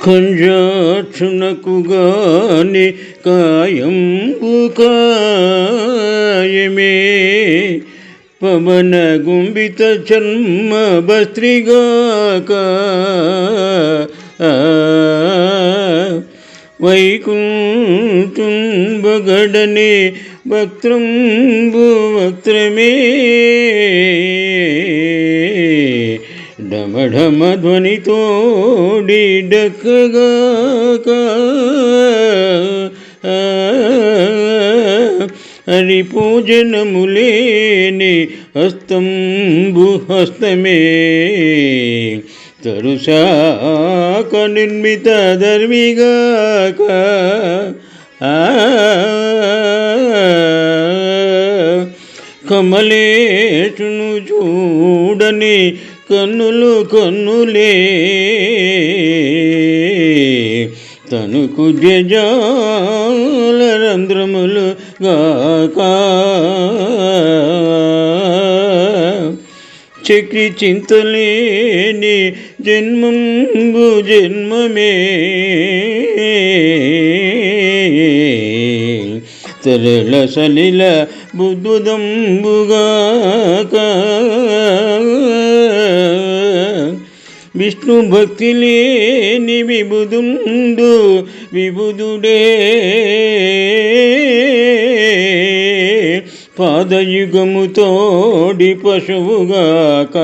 కంజాక్షునకు గాని కాయంబు కాయమే పవన గుంబిత చర్మ భస్త్రిగాక వైకుంఠుంబగడనే వక్త్రంబు వక్త్రమే డమఢమ ధ్వనితోడి డక్కగాక హరి పూజనములేని హస్తంబు హస్తమే తరుశాక నిర్మిత ధర్మిగాక కమలేశును చూడని కన్నులు కన్నులే తనుకు జజాల రంధ్రములు గాక చక్రి చింతలేని జన్మంబు జన్మమే తరళ సలిల బుద్ధుదంబుగాక విష్ణు భక్తి లేని విబుదుండు విబుదుడే పాదయుగముతోడి పశువుగాక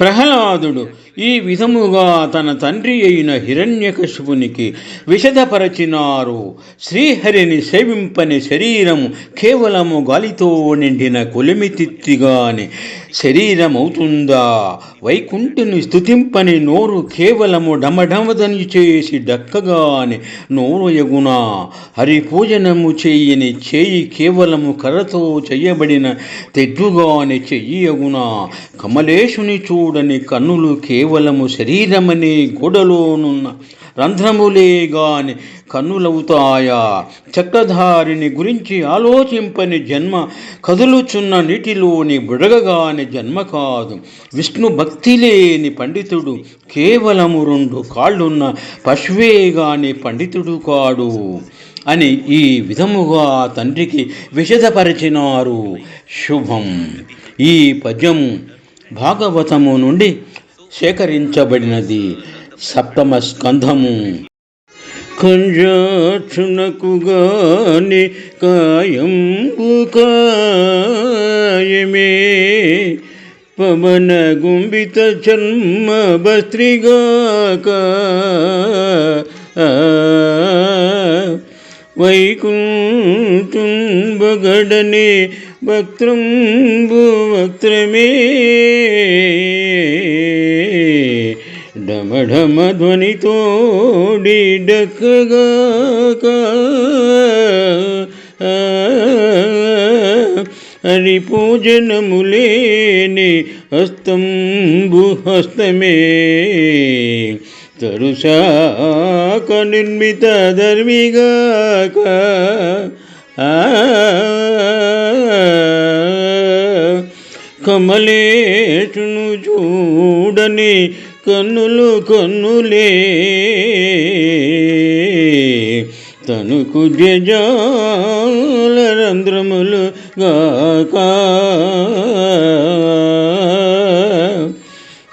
ప్రహ్లాదుడు ఈ విధముగా తన తండ్రి అయిన హిరణ్యకశిపునికి విశదపరచినారు. శ్రీహరిని సేవింపని శరీరము కేవలము గాలితో నిండిన కొలిమితిత్తిగాని శరీరమవుతుందా? వైకుంఠుని స్తుతింపని నోరు కేవలము డమడమదని చేసి డక్కగాని నోరు యగునా? హరిపూజనము చేయని చేయి కేవలము కర్రతో చేయబడిన తెడ్డుగాని చెయ్యి యగునా? కమలేశుని చూడని కన్నులు కేవలము శరీరమనే గోడలోనున్న రంధ్రములే గాని కన్నులవుతాయా? చక్రధారిని గురించి ఆలోచింపని జన్మ కదులుచున్న నీటిలోని బుడగగాని జన్మ కాదు. విష్ణు భక్తి లేని పండితుడు కేవలము 2 కాళ్ళున్న పశువే గాని పండితుడు కాడు అని ఈ విధముగా తండ్రికి విశదపరిచినారు. శుభం. ఈ పద్యము భాగవతము నుండి సేకరించబడినది. 7వ స్కంధము. కంజాక్షునకు గాని కాయంబు కాయమే పవన గుంబిత చర్మ భస్త్రిగాక వైకుంఠుంబగడనే వక్త్రంబు వక్త్రమే డమఢమ ధ్వనితోడి డక్కగాక హరి పూజనములేని హస్తంబు హస్తమే తరుశాక నిర్మిత ధర్మిగాక కమలేశును చూడని కన్నులు కన్నులే తనుకు జజాల రంధ్రములు గాక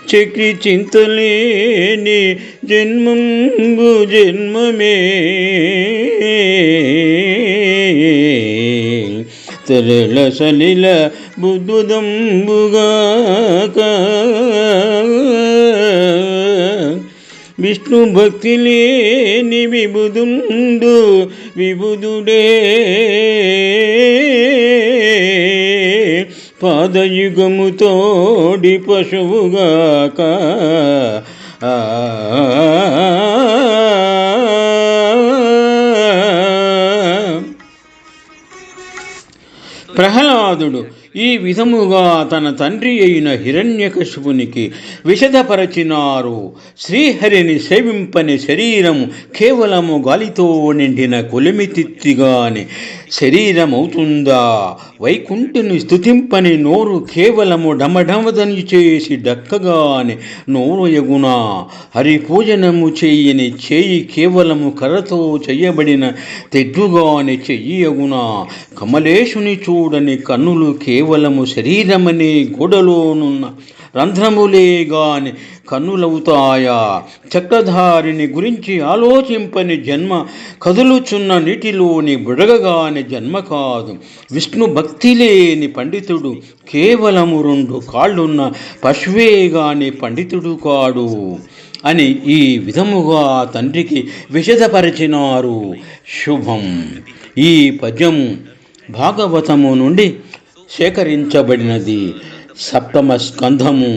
చక్రి చింతలేని జన్మంబు జన్మమే తరళ సలిల బుద్ధుదంబుగాక విష్ణు భక్తి లేని విబుదుండు విబుదుడే పాదయుగముతోడి పశువుగాక ప్రహ్లాదుడు ఈ విధముగా తన తండ్రి అయిన హిరణ్యకశిపునికి విశదపరచినారు. శ్రీహరిని సేవింపని శరీరము కేవలము గాలితో నిండిన కొలిమితిత్తిగాని శరీరమవుతుందా? వైకుంఠుని స్తుతింపని నోరు కేవలము డమడమదని చేసి డక్కగాని నోరు యగునా? హరిపూజనము చేయని చేయి కేవలము కర్రతో చేయబడిన తెడ్డుగాని చెయ్యగునా? కమలేశుని చూడని కన్నులు కేవలము శరీరమనే గోడలోనున్న రంధ్రములే గాని కన్నులవుతాయా? చక్రధారిని గురించి ఆలోచింపని జన్మ కదులుచున్న నీటిలోని బుడగగాని జన్మ కాదు. విష్ణు భక్తి లేని పండితుడు కేవలము 2 కాళ్ళున్న పశువే గాని పండితుడు కాడు అని ఈ విధముగా తండ్రికి విశదపరిచినారు. శుభం. ఈ పద్యము భాగవతము నుండి సేకరించబడినది. 7వ స్కంధము.